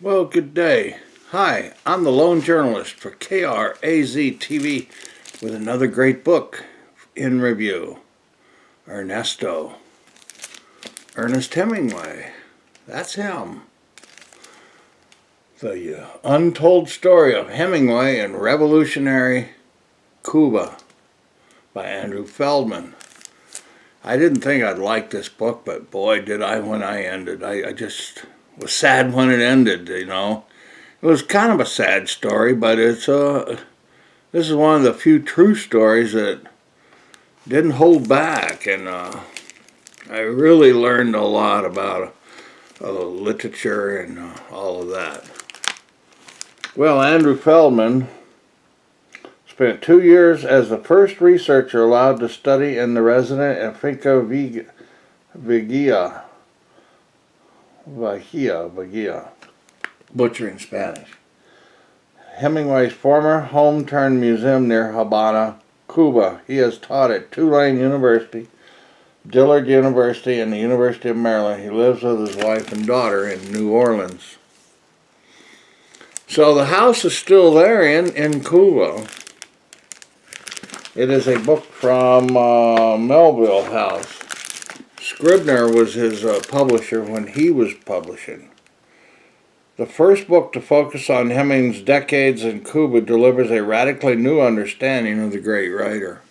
Well, good day. Hi, I'm the lone journalist for KRAZ TV with another great book in review. Ernesto. Ernest Hemingway. That's him. The Untold Story of Hemingway in Revolutionary Cuba by Andrew Feldman. I didn't think I'd like this book, but boy, did I when I ended. I just was sad when it ended. It was kind of a sad story, but this is one of the few true stories that didn't hold back, and I really learned a lot about literature and all of that. Well, Andrew Feldman spent 2 years as the first researcher allowed to study in the resident Finca Vigia, butchering Spanish. Hemingway's former home-turned museum near Havana, Cuba. He has taught at Tulane University, Dillard University, and the University of Maryland. He lives with his wife and daughter in New Orleans. So the house is still there in Cuba. It is a book from Melville House. Scribner was his publisher when he was publishing. The first book to focus on Hemingway's decades in Cuba delivers a radically new understanding of the great writer.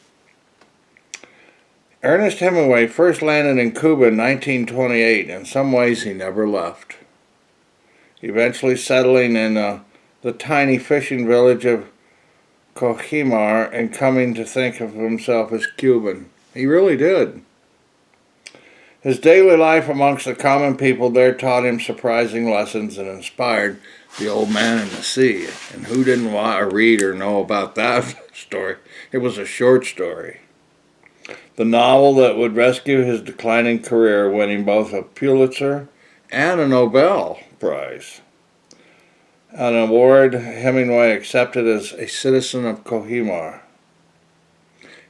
Ernest Hemingway first landed in Cuba in 1928. In some ways, he never left, eventually settling in the tiny fishing village of Cojimar and coming to think of himself as Cuban. He really did. His daily life amongst the common people there taught him surprising lessons and inspired The Old Man and the Sea. And who didn't want to read or know about that story? It was a short story. The novel that would rescue his declining career, winning both a Pulitzer and a Nobel Prize. An award Hemingway accepted as a citizen of Cojimar.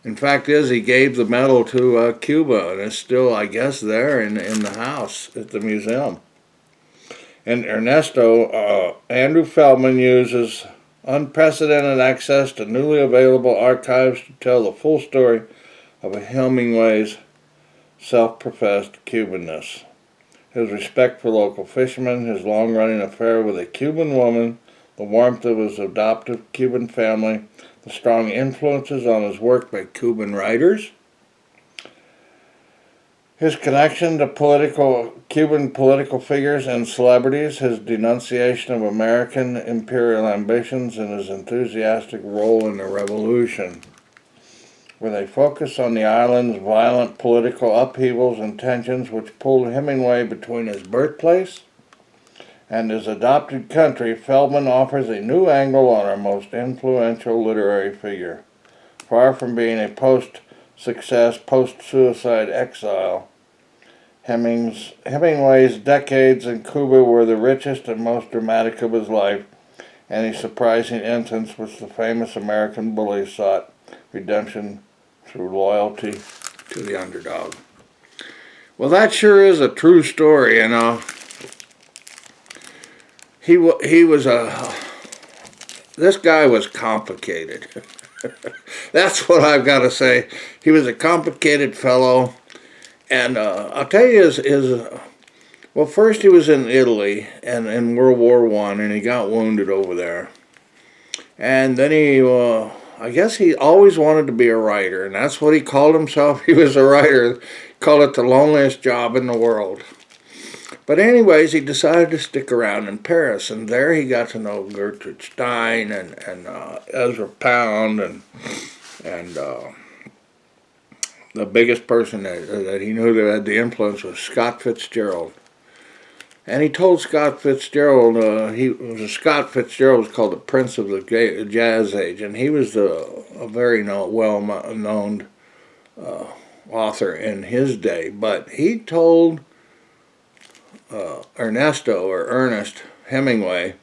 In fact, he gave the medal to Cuba, and it's still, I guess, there in the house at the museum. And Ernesto, Andrew Feldman uses unprecedented access to newly available archives to tell the full story of Hemingway's self-professed Cubanness. His respect for local fishermen, his long-running affair with a Cuban woman, the warmth of his adoptive Cuban family, the strong influences on his work by Cuban writers, his connection to Cuban political figures and celebrities, his denunciation of American imperial ambitions, and his enthusiastic role in the revolution. With a focus on the island's violent political upheavals and tensions which pulled Hemingway between his birthplace and his adopted country, Feldman offers a new angle on our most influential literary figure. Far from being a post-success, post-suicide exile, Hemingway's decades in Cuba were the richest and most dramatic of his life, and a surprising instance which the famous American bully sought redemption through loyalty to the underdog. Well, that sure is a true story, this guy was complicated. That's what I've got to say. He was a complicated fellow, and I'll tell you well, first he was in Italy and in World War I, and he got wounded over there. And then I guess he always wanted to be a writer, and that's what he called himself. He was a writer. He called it the loneliest job in the world. But anyways, he decided to stick around in Paris, and there he got to know Gertrude Stein and Ezra Pound, and the biggest person that he knew that had the influence was Scott Fitzgerald. And he told Scott Fitzgerald, Scott Fitzgerald was called the Prince of the Jazz Age, and he was a very well-known author in his day. But he told Ernesto or Ernest Hemingway,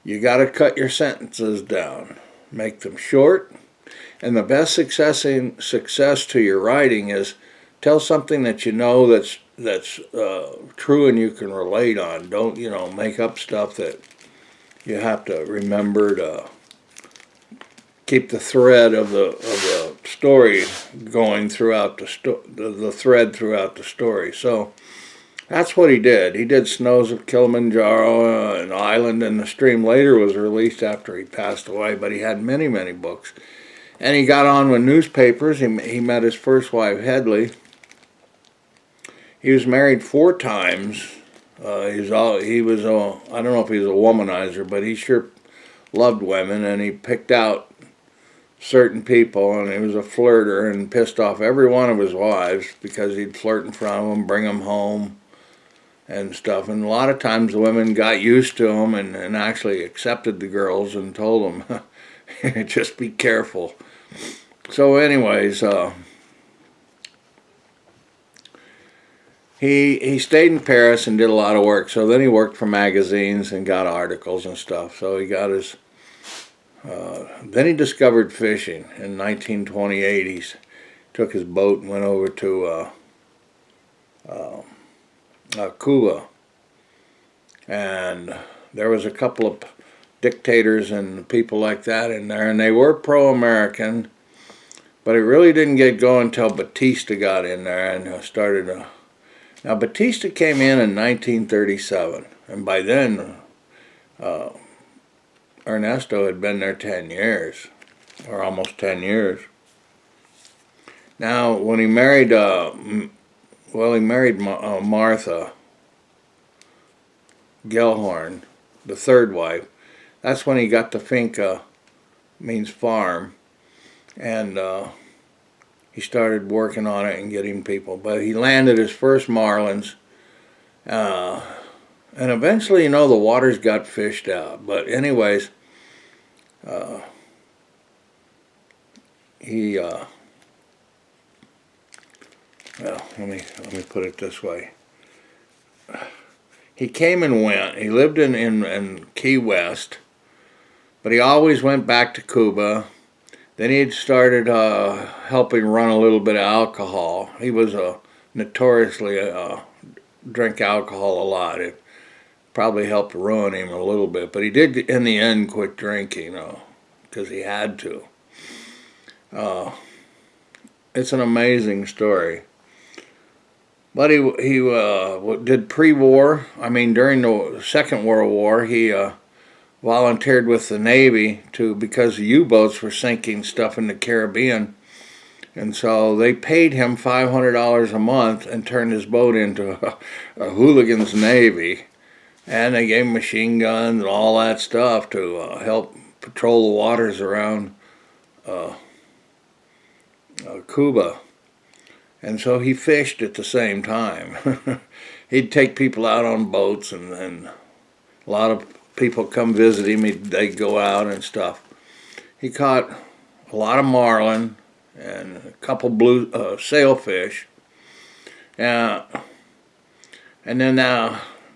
you got to cut your sentences down, make them short, and the best success to your writing is tell something that you know that's that's true and you can relate on. Don't, make up stuff that you have to remember to keep the thread of the story going throughout the thread throughout the story. So that's what he did. He did Snows of Kilimanjaro, An Island in the Stream. Later was released after he passed away, but he had many, many books. And he got on with newspapers. He met his first wife, Hedley. He was married 4 times. I don't know if he was a womanizer, but he sure loved women, and he picked out certain people, and he was a flirter and pissed off every one of his wives because he'd flirt in front of them, bring them home and stuff. And a lot of times the women got used to him and actually accepted the girls and told them, just be careful. So anyways, he stayed in Paris and did a lot of work. So then he worked for magazines and got articles and stuff. So he got his... then he discovered fishing. In 1928, he took his boat and went over to Cuba. And there was a couple of dictators and people like that in there, and they were pro-American, but it really didn't get going until Batista got in there and started... Now, Batista came in 1937, and by then... Ernesto had been there 10 years, or almost 10 years. Now, when he married, Martha Gellhorn, the third wife. That's when he got the finca, means farm, and he started working on it and getting people. But he landed his first marlins, and eventually, the waters got fished out. But anyways, let me put it this way. He came and went. He lived in Key West, but he always went back to Cuba. Then he started helping run a little bit of alcohol. He was notoriously drink alcohol a lot. It probably helped ruin him a little bit, but he did in the end quit drinking, because he had to. It's an amazing story. But he did pre-war. I mean, during the Second World War, he volunteered with the Navy because the U-boats were sinking stuff in the Caribbean. And so they paid him $500 a month and turned his boat into a hooligan's navy. And they gave him machine guns and all that stuff to help patrol the waters around Cuba. And so he fished at the same time. He'd take people out on boats, and a lot of people come visit him. They'd go out and stuff. He caught a lot of marlin and a couple blue sailfish. And then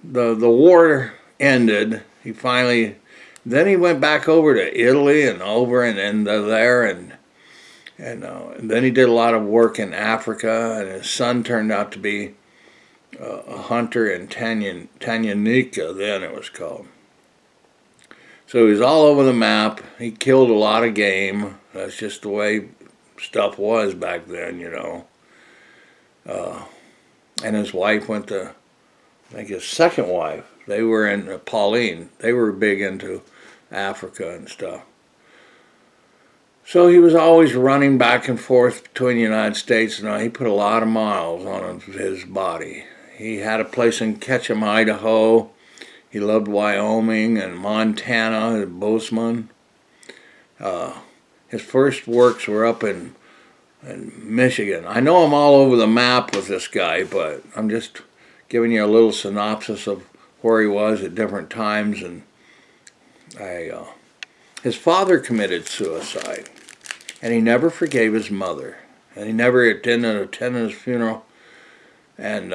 the war ended. Then he went back over to Italy and there, and then he did a lot of work in Africa, and his son turned out to be a hunter in Tanganyika, then it was called. So he was all over the map. He killed a lot of game. That's just the way stuff was back then, And his wife went to, I think his second wife, they were in Pauline. They were big into Africa and stuff. So he was always running back and forth between the United States, and he put a lot of miles on his body. He had a place in Ketchum, Idaho. He loved Wyoming and Montana, Bozeman. His first works were up in Michigan. I know I'm all over the map with this guy, but I'm just giving you a little synopsis of where he was at different times. And his father committed suicide, and he never forgave his mother, and he never attended his funeral. And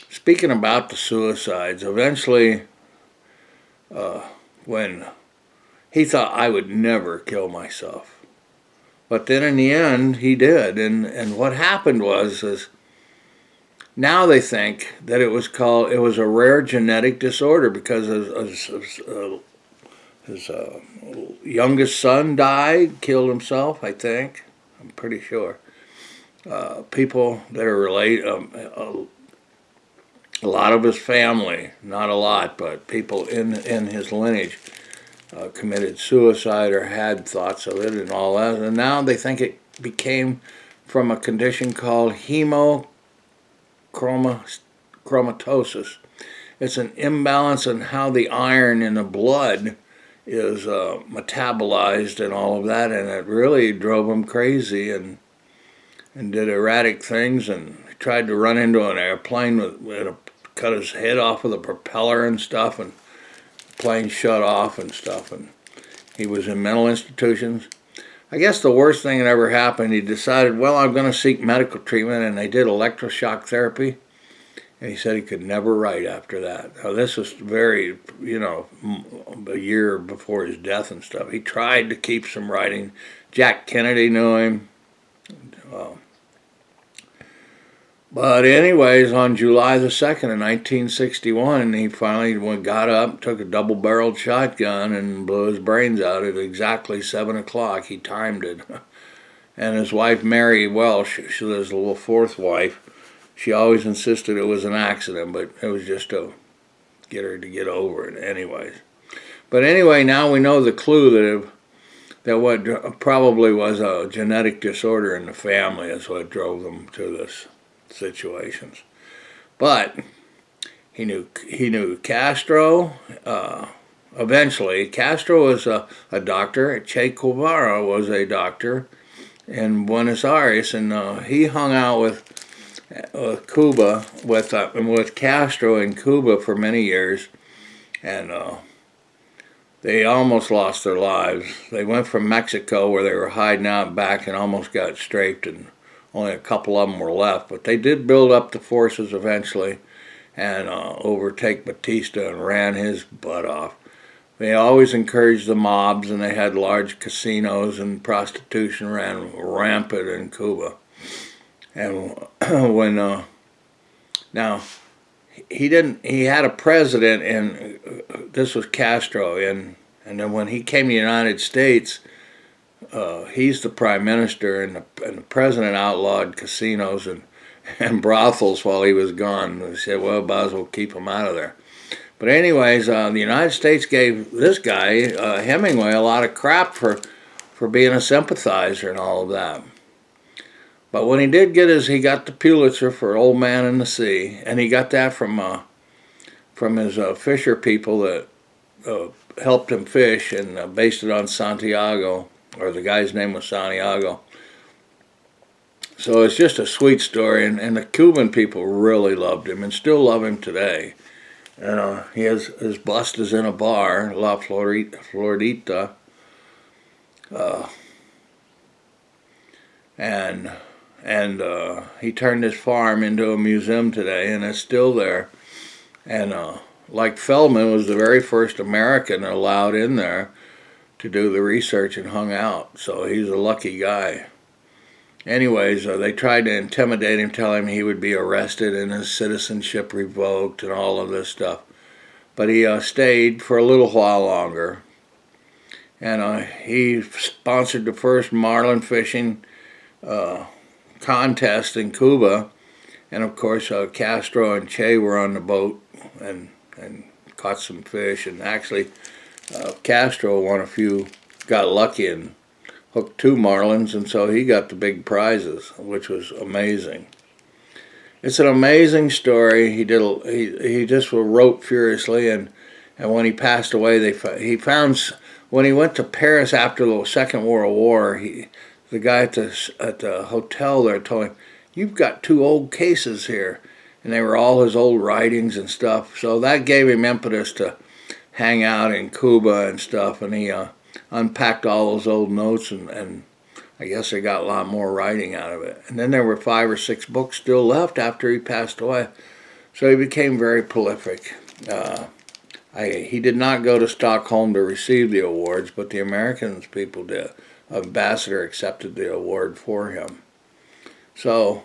speaking about the suicides, eventually, when he thought, I would never kill myself, but then in the end he did. And what happened was Now they think that it was a rare genetic disorder because his youngest son died, killed himself, I think. I'm pretty sure. People that are related, a lot of his family, not a lot, but people in his lineage committed suicide or had thoughts of it and all that. And now they think it became from a condition called hemochromatosis. It's an imbalance in how the iron in the blood is metabolized and all of that, and it really drove him crazy and did erratic things, and tried to run into an airplane with cut his head off with a propeller and stuff, and the plane shut off and stuff, and he was in mental institutions. I guess the worst thing that ever happened, he decided, well, I'm going to seek medical treatment, and they did electroshock therapy, and he said he could never write after that. Now, this was very, a year before his death and stuff. He tried to keep some writing. Jack Kennedy knew him. But anyways, on July the 2nd of 1961, he finally got up, took a double-barreled shotgun, and blew his brains out at exactly 7 o'clock. He timed it. And his wife, Mary Welsh, she was the little fourth wife, she always insisted it was an accident, but it was just to get her to get over it anyways. But anyway, now we know the clue that what probably was a genetic disorder in the family is what drove them to this situations. But he knew Castro. Eventually, Castro was a doctor. Che Guevara was a doctor in Buenos Aires, and he hung out with Cuba with Castro in Cuba for many years, and they almost lost their lives. They went from Mexico, where they were hiding out back, and almost got strafed, and only a couple of them were left. But they did build up the forces eventually and overtake Batista and ran his butt off. They always encouraged the mobs, and they had large casinos, and prostitution ran rampant in Cuba. And when now he had a president, and this was Castro, and then when he came to the United States, he's the prime minister, and the president outlawed casinos and brothels while he was gone. They said, well, might as well keep him out of there. But anyways, the United States gave this guy, Hemingway, a lot of crap for being a sympathizer and all of that. But when he did he got the Pulitzer for Old Man in the Sea, and he got that from his fisher people that helped him fish, and based it on Santiago, or the guy's name was Santiago. So it's just a sweet story, and the Cuban people really loved him and still love him today. And his bust is in a bar, La Floridita, and he turned his farm into a museum today, and it's still there. And like Feldman was the very first American allowed in there to do the research and hung out, so he's a lucky guy. Anyways, they tried to intimidate him, tell him he would be arrested and his citizenship revoked and all of this stuff. But he stayed for a little while longer, and he sponsored the first marlin fishing contest in Cuba, and of course Castro and Che were on the boat and caught some fish, and actually Castro won a few, got lucky and hooked 2 marlins, and so he got the big prizes, which was amazing. It's an amazing story. He just wrote furiously, and when he passed away, he found when he went to Paris after the Second World War, the guy at the hotel there told him, "You've got 2 old cases here," and they were all his old writings and stuff. So that gave him impetus to hang out in Cuba and stuff, and he unpacked all those old notes, and I guess they got a lot more writing out of it. And then there were 5 or 6 books still left after he passed away. So he became very prolific. He did not go to Stockholm to receive the awards, but the Americans people did. Ambassador accepted the award for him. So,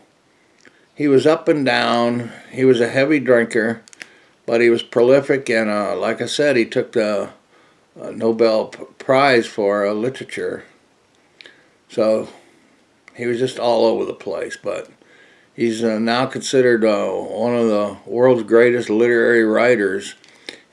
He was up and down. He was a heavy drinker, but he was prolific, and like I said, he took the Nobel Prize for literature. So he was just all over the place, but he's now considered one of the world's greatest literary writers,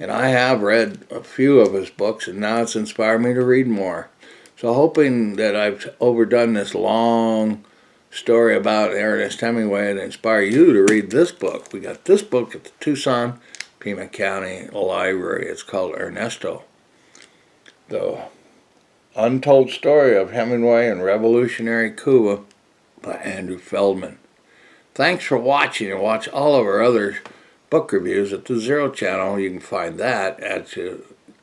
and I have read a few of his books, and now it's inspired me to read more. So hoping that I've overdone this long story about Ernest Hemingway and inspire you to read this book. We got this book at the Tucson, Pima County Library. It's called Ernesto, the Untold Story of Hemingway and Revolutionary Cuba by Andrew Feldman. Thanks for watching, and watch all of our other book reviews at the Zero Channel. You can find that at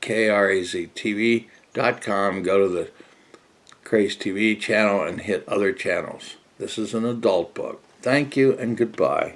KRAZTV.com. Go to the Craze TV channel and hit other channels. This is an adult book. Thank you and goodbye.